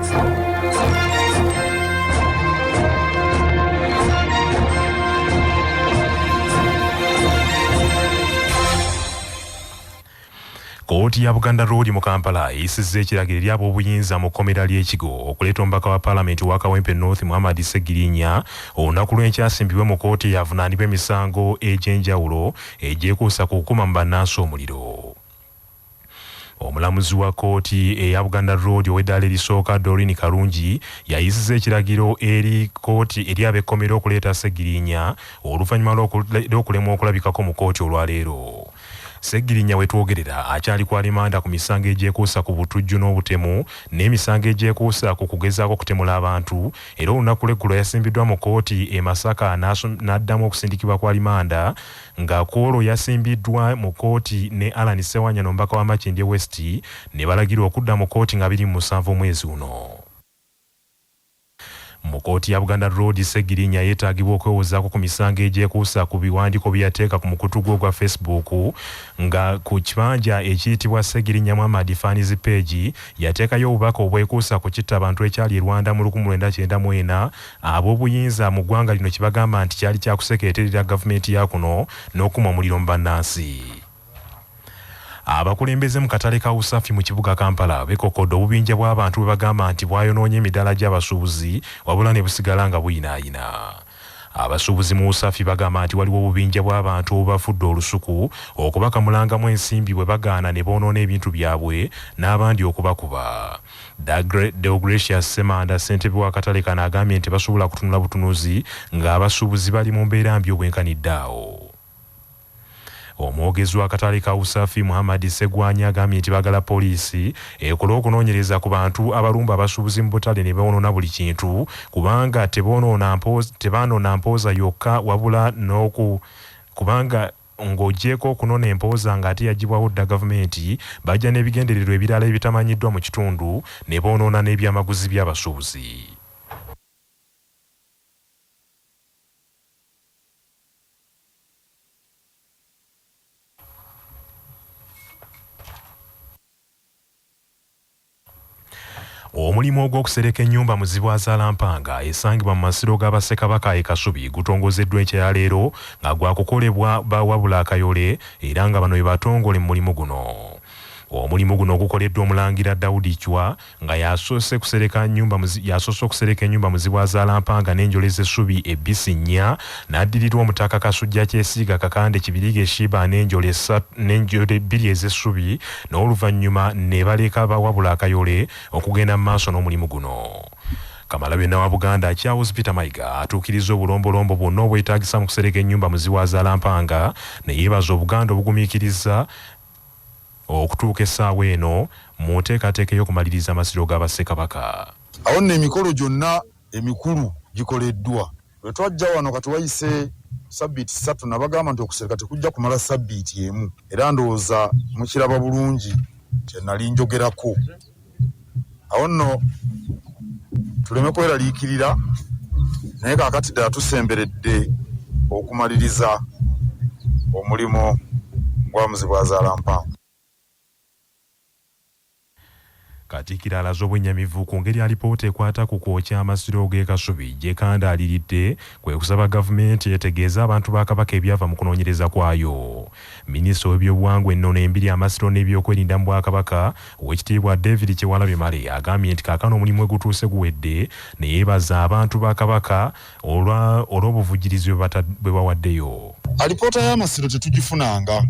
Kooti ya Buganda Road mu Kampala isizze ekiragiro eri ab'obuyinza mu kkomera ly'ekigo okuleeta omubaka wa Paalamenti wa Kawempe North Muhammad Ssegirinya olunaku lw'enkyasimbibwe mu kooti yavunaanibwa emisango egy'enjawulo egyekuusa ku kukuma mu bannansi omuliro. Omulamuzi wa kooti eya Buganda Road ow'eddaala erisooka Doreen Kalungi yayisizza ekiragiro eri kooti eri ab'ekkomera okuleeta Ssegirinya oluvannyuma lw'okulemwa okulabikako mu kooti olwaleero. Ssegirinya wetwogerera akyali ku alimanda ku misango egyekuusa ku butujju n'obutemu n'emisango egyekuusa ku kugezaako okutemula abantu era olunaku lw'eggulo yasimbiddwa mu kooti e Masaka n'addamu okusindikibwa ku alimanda nga Kwolo yasimbiddwa mu kooti ne Alan Sewanya n'omubaka wa Makindye West ne balagirwa okudda mu kooti nga 27 omwezi uno. Mu kooti ya Buganda Road Ssegirinya yeetaagibwa okwewozaako ku misango egyekuusa ku biwandiiko bye yateeka ku mukutu gwe gwa Facebook nga ku kibanja ekiyitibwa Ssegirinya Muhammad Fans page yateekayo obubaka obwekuusa ku kitta abantu ekyali e Rwanda mu 1994 ab'obuyinza mu ggwanga lino kye bagamba nti kyali kyakusekeeterera gavumenti ya kuno n'okuma omuliro mu bannansi. Abakulembeze mu katale ka usafi mu kibuga Kampala bekokodde obubinja bw'abantu bwe bagamba nti bwayonoonya emidaala gy'abasuubuzi wabula ne busigala nga buyinaayina. Abasuubuzi mu usafi bagamba nti waliwo obubinja bw'abantu obafudde olusuku okubakamulangamu ensimbi bwe bagaana ne boonoona ebintu byabwe n'abandi okubakuba. Deogratius Semanda ssentebe w'akatale kano agambye nti basobola kutunula butunuzi ng'abasuubuzi bali mu mbeera mbi obwenkanidde awo. Omwogezi w'akatale ka usafi Muhammad Ssegirinya agambye nti bagala poliisi ekole okunoonyereza ku bantu abalumba abasuubuzi mu butale ne boonoona buli kintu kubanga tebaanoona mpooza yokka wabula kubanga ng'ogyeko okunoona empooza ng'ate yagibwawo dda gavumenti bajja n'ebigendererwa ebirala ebitamanyiddwa mu kitundu ne boonoona n'ebyamaguzi by'abasuubuzi. Omulimu ogw'okusereka ennyumba mu Zibwazaalampanga esangibwa mu masiro g'Abassekabaka e Kasubi gutongozeddwa ekyaleero nga gwakukolebwa bawabula akayole era nga bano be batongole mu mulimu guno. Omulimu guno gukoleddwa Omulangira Daudi Chwa nga yasoose okusereka ennyumba mu Zibwazaalampanga n'enjole z'essubi ebbisi 4 n'addirirwa Omutaka Kasujja Kyesiiga Kakande Kibiriga Eshiba n'enjole 2 ez'essubi n'oluvannyuma ne baleka bawabula akayole okugenda mu maaso n'omulimu guno. Kamalabyonna wa Buganda Charles Peter Mayiga atuukiriza obulombolombo bwonna obwetaagisa mu kusereka ennyumba mu Zibwazaalampanga ne yeebaza Obuganda obugumiikiriza okutuuka essaawa eno mu nteekateeka y'okumaliriza amasiro g'Abassekabaka. Awo nno emikolo gyonna emikulu gikoleddwa. Bwe twajja wano kati wayise sabbiiti 3 nabagamba nti okusereka tekujja kumala sabbiiti emu era ndowooza mukiraba bulungi kye nali njogerako. Awo nno tuleme kweraliikirira naye kaakati ddala tusemberedde okumaliriza omulimu gwa Muzibwazaalampanga. Katikkiro alaze obwennyamivu ku ngeri alipoota ekwata ku kwokya amasiro g'e Kasubi gye kandaaliridde kwe kusaba gavumenti etegeeza abantu ba Kabaka ebyava mu kunoonyereza kwayo. Minisita w'ebyobuwangwa ennono embiri amasiro n'ebyokwerinda mu Bwakabaka Oweekitiibwa David Kyewalabye Male agambye nti kaakano omulimu gutuuse guwedde ne yeebaza abantu ba Kabaka olw'obuvujjirizi bwe bawaddeyo. Alipoota y'amasiro tetugifunanga,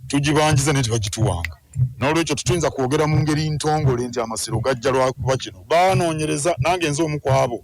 tugibanjiza naye tebagituwanga. N'olwekyo tutuyinza kwogera mu ngeri ntongole nti amasiro gajja lwakuba kino. Baanoonyereza nange nze omu ku abo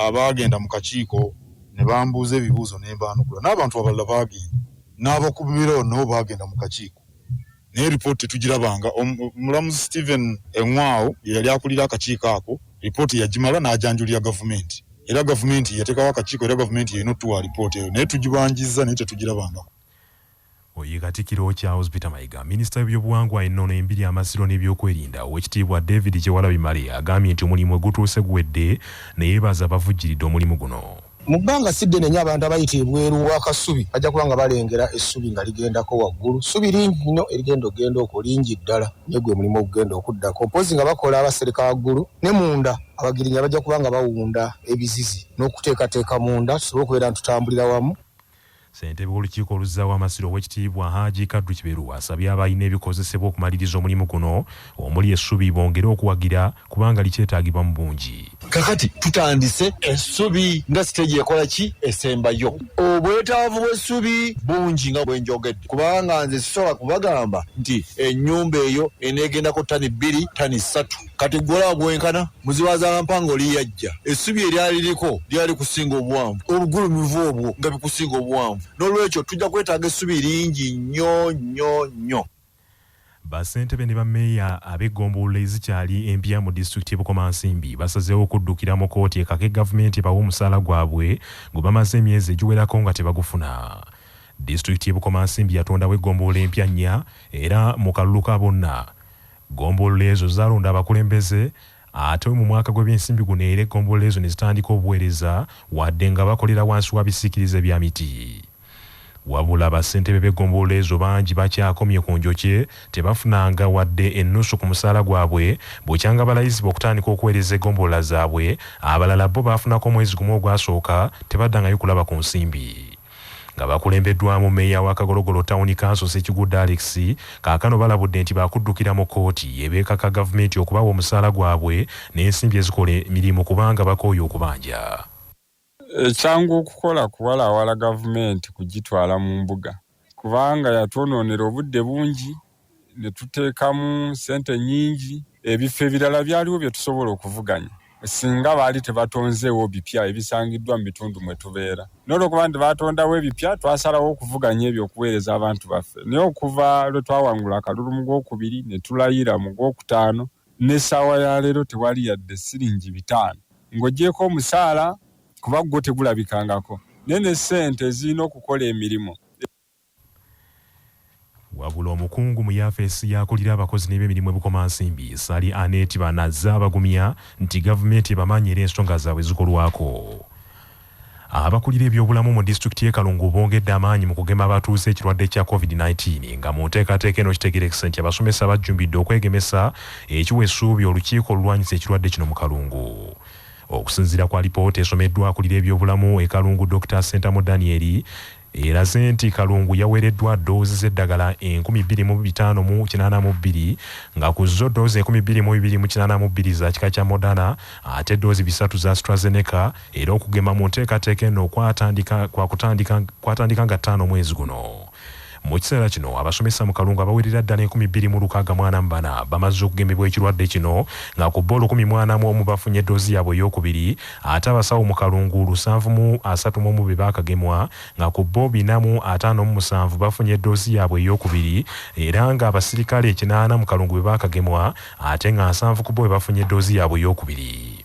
abaagenda mu kakiiko ne bambuuza ebibuuzo ne mbaanukula. N'abantu abalala baagenda n'abakubira nabo baagenda mu kakiiko naye ripooti tetugirabanga. Omulamuzi Stephen Engwawo ye yali akulira akakiiko ako, ripooti yagimala n'ajanjulira gavumenti era gavumenti yateekawo akakiiko era gavumenti yalina otuwa ripooti eyo naye tugibanjiza naye tetugirabangako. Oye Katikkiro Charles Peter Mayiga, minisita w'ebyobuwangwa ennono embiri amasiro n'ebyokwerinda Oweekitiibwa David Kyewalabye Male agambye nti omulimu gutuuse guwedde ne yeebaza abavujjiridde omulimu guno. mu bbanga si ddene nnyo abantu abayita ebweru w'akasubi bajja kuba nga balengera essubi nga ligendako waggulu. Ssubi lingi nnyo erigenda okugenda okwo lingi ddala naye gwe mulimu okugenda okuddako mpozi nga bakola abasereka waggulu ne munda Abagirinya bajja kuba nga bawunda ebizizi n'okuteekateeka munda tusobole okubeera ntutambulira wamu. Ssentebe w'olukiiko oluzzaawo amasiro ow'ekitiibwa Hajji Kaddu Kiberu asabye abalina ebikozesebwa okumaliriza omulimu guno omuli essubi bongere okuwagira kubanga likyetaagibwa mu bungi. Kakati tutandise essubi nga siteegi ekola ki esembayo. Obwetaavu bw'essubi bungi nga bwe njogedde kubanga nze sisobola kubagamba nti ennyumba eyo eneegendako ttani 2 ttani 3 kati gwola bwenkana muzibaza mpango liyajja essubi eryali liko lyali kusinga obuwanvu obugulumivu obwo nga bikusinga obuwanvu n'olwekyo tujja kwetaaga essubi lingi nnyo. Bassentebe ne bammeeya ab'eggombolola ezikyali empya mu disitulikiti y'Ebukomansimbi basazeewo okuddukira mu kooti ekake gavumenti ebawa omusaala gwabwe gwe bamaze emyezi egiwerako nga tebagufuna. Disitulikiti y'Ebukomansimbi yatondawo eggombolola empya 4 era mu kalulu ka bonna. Ggombolola ezo zaalonda abakulembeze ate mu mwaka gw'ebyensimbi guno era eggombolola ezo ne zitandika obuweereza wadde nga bakolera wansi wa bisiikirize bya miti. Wabula bassentebe b'eggombolola ezo bangi bakyakomye ku njokye tebafunanga wadde ennusu ku musaala gwabwe bw'ekyanga balayizibwa okutandika okuweereza eggombolola zaabwe abalala bo baafunako omwezi gumu ogwasooka tebaddangayo kulaba ku nsimbi. Nga bakulembeddwamu mmeeya wa Kagologolo Town Council Ssekiguda Alex kaakano balabudde nti baakuddukira mu kooti ebeekaka gavumenti okubawa omusaala gwabwe n'ensimbi ezikola emirimu kubanga bakooye okubanja. Ekyangu okukola kuwalawala gavumenti kugitwala mu mbuga kubanga yatwonoonera obudde bungi ne tuteekamu ssente nnyingi ebifo ebirala byaliwo bye tusobola okuvuganya singa baali tebatonzeewo bipya ebisangiddwa mu bitundu mwe tubeera n'olwokuba nti baatondawo ebipya twasalawo okuvuganya ebyo okuweereza abantu baffe naye okuva lwe twawangula akalulu mu gwokubiri ne tulayira mu gwokutaano n'essaawa ya leero tewali yadde siringi 5 ng'oggyeko omusaala kuba gwo tegulabikangako nene ssente ezirina okukola emirimu. Wabula omukungu mu yafeesi yakulira abakozi n'eb'emirimu Ebukomansimbi Sali Anet banazza abagumya nti gavumenti ebamanyiira ensonga zaabwe zikolwako. Abakulira ebyobulamu mu disitulikiti y'e Kalungu bongedde amaanyi mu kugema abatuuze ekirwadde kya COVID-19 nga mu nteekateeka eno kitegerekese nti abasomesa bajjumbidde okwegemesa ekiwa essuubi olukiiko olulwanyisa ekirwadde kino mu Kalungu. Okusinziira kwa lipoota esomeddwa akulira ebyobulamu e Kalungu Dr. Sentamu Daniel eraze nti Kalungu yaweereddwa doozi z'eddagala 2582 nga ku zo doozi 2282 za kika kya Moderna ate doozi 3 za AstraZeneca era okugema mu nteekateeka eno kwatandika nga 5 mwezi guno. Mu kiseera kino abasomesa mu Kalungu abawerera ddala 2644 bamaze okugemebwa ekirwadde kino nga ku bo 141 bafunye eddoozi yaabwe ey'okubiri ate abasawo mu Kalungu 731 baakagemwa nga ku bo 457 bafunye eddoozi yaabwe ey'okubiri era nga abasirikale 80 mu Kalungu baakagemwa ate nga 7 ku bo bafunye eddoozi yaabwe ey'okubiri.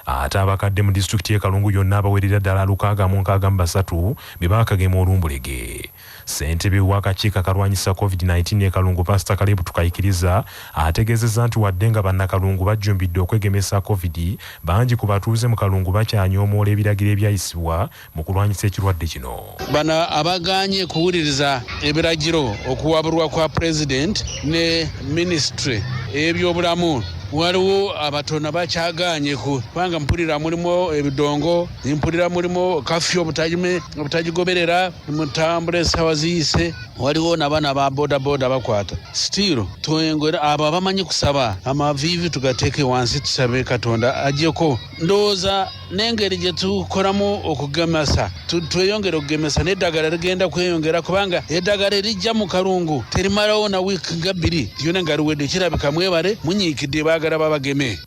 Ate abakadde mu disitulikiti y'e Kalungu yonna abawerera ddala 663 baakagema olumbulege. Ssentebe w'akakiiko akalwanyisa COVID-19 e Kalungu Pastor Kalebu Tukayikiriza ategeezezza nti wadde nga bannakalungu bajjumbidde okwegemesa COVID bangi ku batuuze mu Kalungu bakyanyoomoola ebiragiro ebyayisibwa mu kulwanyisa ekirwadde kino. Bano abaganye kuwuliriza ebiragiro okuwabulwa kwa President ne Ministry ebyobulamu waliwo abatono bakyaganye kubanga mpulira mulimu ebidongo mpulira mulimu kafyu obutagigoberera mutambula essaawa ziyise waliwo n'abaana ba bodaboda bakwata still twengera abo abamanyi kusaba amaviivi tugateeke wansi tusabe Katonda ajjeko ndowooza n'engeri gye tukolamu okugemesa tweyongere okugemesa n'eddagala ligenda kweyongera kubanga eddagala erijja mu Kalungu terimalawo na wiiki nga 2 lyona nga liwedde kirabika mwebale munyiikidde baagala babageme.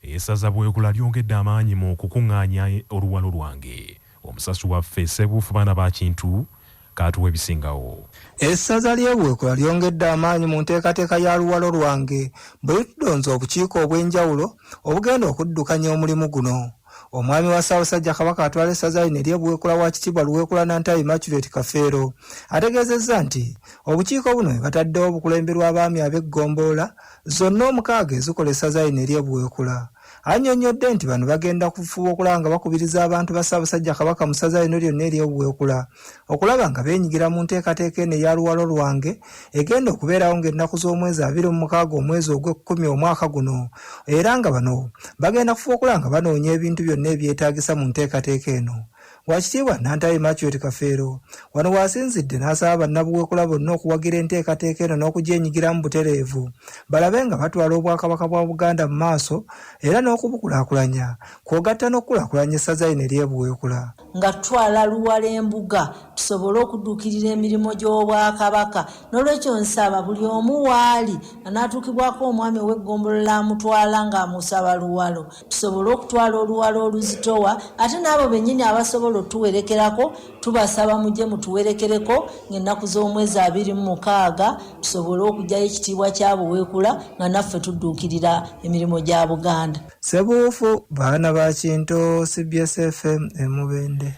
Essaza Bwekula lyongedde amaanyi mu kukuŋŋaanya oluwalo lwange. Omusasi waffe Ssebuufu baana ba Kintu kaatuwa ebisingawo. Essaza ly'Ebwekula lyongedde amaanyi mu nteekateeka ya luwalo lwange bwe litudonza obukiiko obw'enjawulo obugenda okuddukanya omulimu guno. Omwami wa Ssaabasajja Kabaka atwala essaza lino ery'Ebwekula wa Kitiibwa Luweekula Nantayi Immaculate Kafeero ategeezezza nti obukiiko buno bataddewo obukulemberwa abaami ab'eggombolola zonna 6 ezikola essaza lino ery'Ebwekula. Annyonnyodde nti bano bagenda kufuba okulaba nga bakubiriza abantu ba Ssaabasajja Kabaka mu ssaza lino lyonna ery'Obuweekula okulaba nga beenyigira mu nteekateeka eno eya Luwalo Lwange egenda okubeerawo ng'ennaku z'omwezi 26 omwezi ogw'Ekkumi omwaka guno, era nga bano bagenda kufuba okulaba nga banoonya ebintu byonna ebyetaagisa mu nteekateeka eno. Wakitiibwa Nantaye Machioti Kafeero wano waasinzidde n'asaba bannabuweekula bonna okuwagira enteekateeka eno n'okugyenyigira mu butereevu balabe nga batwala Obwakabaka bwa Buganda mu maaso era n'okubukulaakulanya kw'ogatta n'okukulaakulanya essaza lino ery'Obuweekula. Nga tutwala Luwalo embuga tusobole okudduukirira emirimu gy'Obwakabaka. N'olwekyo nsaba buli omu waali anaatuukibwako omwami w'eggombolola amutwala ng'amusaba Luwalo, tusobole okutwala Oluwalo oluzitowa, ate n'abo bennyini abasobola otuwerekerako tubasaba mujje mutuwerekereko ng'ennaku z'omwezi 26 tusobole okugyayo ekitiibwa kya Buweekula nga naffe tudduukirira emirimu gya Buganda. Ssebuufu baana ba Kinto, CBS FM Mubende.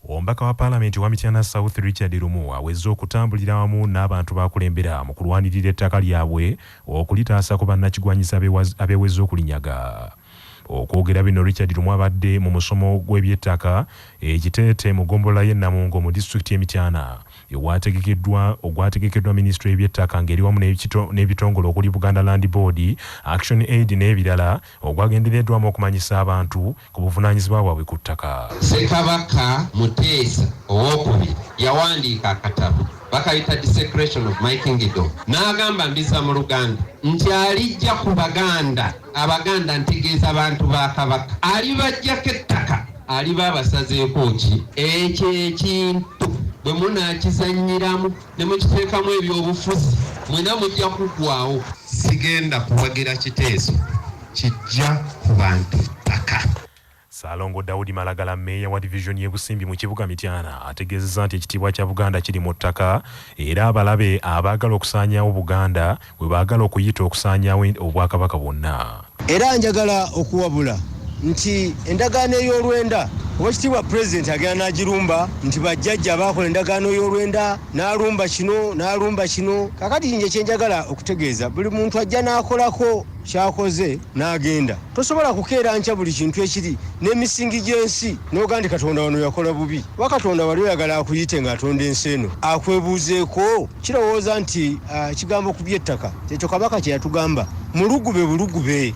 Omubaka wa Paalamenti wa Mityana South Richard Lumu awezze okutambulira wamu n'abantu bakulembera mu kulwanirira ettaka lyabwe okulitaasa ku bannakigwanyisa abeeweze okulinyaga. Okwogera bino Richard Lumu abadde mu musomo gw'ebyettaka ekiteete mu ggombolola y'e Namungo mu disitulikiti y'Emityana ogwategekeddwa minisitule y'ebyettaka ng'eri wamu n'ebitongole okuli Buganda Land Board, Action Aid n'ebirala ogwagendereddwamu okumanyisa abantu ku buvunaanyizibwa bwabwe ku ttaka. Ssekabaka Muteesa owookubiri yawandiika akatabo bakayita Desecration of My Kingdom n'agamba mbiza mu Luganda nti alijja ku Baganda, Abaganda ntegeeza abantu ba Kabaka, alibajjako ettaka aliba abasazeeko ki ekyo ekintu bwe munaakizannyiramu ne mukiteekamu ebyobufuzi mwena mujja kuggwaawo. Sigenda kuwagira kiteeso kijja ku bantu ttaka. Salongo Daudi Malagala meya wa division y'e Busimbi mu kibuga Mityana ategeezezza nti ekitiibwa kya Buganda kiri mu ttaka era abalabe abaagala okusaanyaawo Buganda bwe baagala okuyita okusaanyaawo Obwakabaka bwonna. Era njagala okuwabula nti endagaano ey'olwenda Oweekitiibwa Pulezidenti agenda n'agirumba nti bajjajja baakola endagaano y'olwenda n'alumba kino. Kakati nje kye njagala okutegeeza buli muntu ajja n'akolako kyakoze n'agenda. Tosobola kukeera nkya buli kintu ekiri n'emisingi gy'ensi n'oga nti Katonda wano yakola bubi. Katonda wali oyagala akuyite ng'atonda ensi eno akwebuuzeeko kirowooza nti kigambo ku by'ettaka kyekyo Kabaka kye yatugamba mulugube.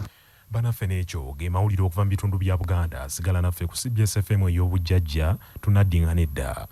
Banaffe n'ekyo ge mawulire okuva mu bitundu bya Buganda. Sigala naffe ku CBS FM ey'obujjajja tunaddingana edda.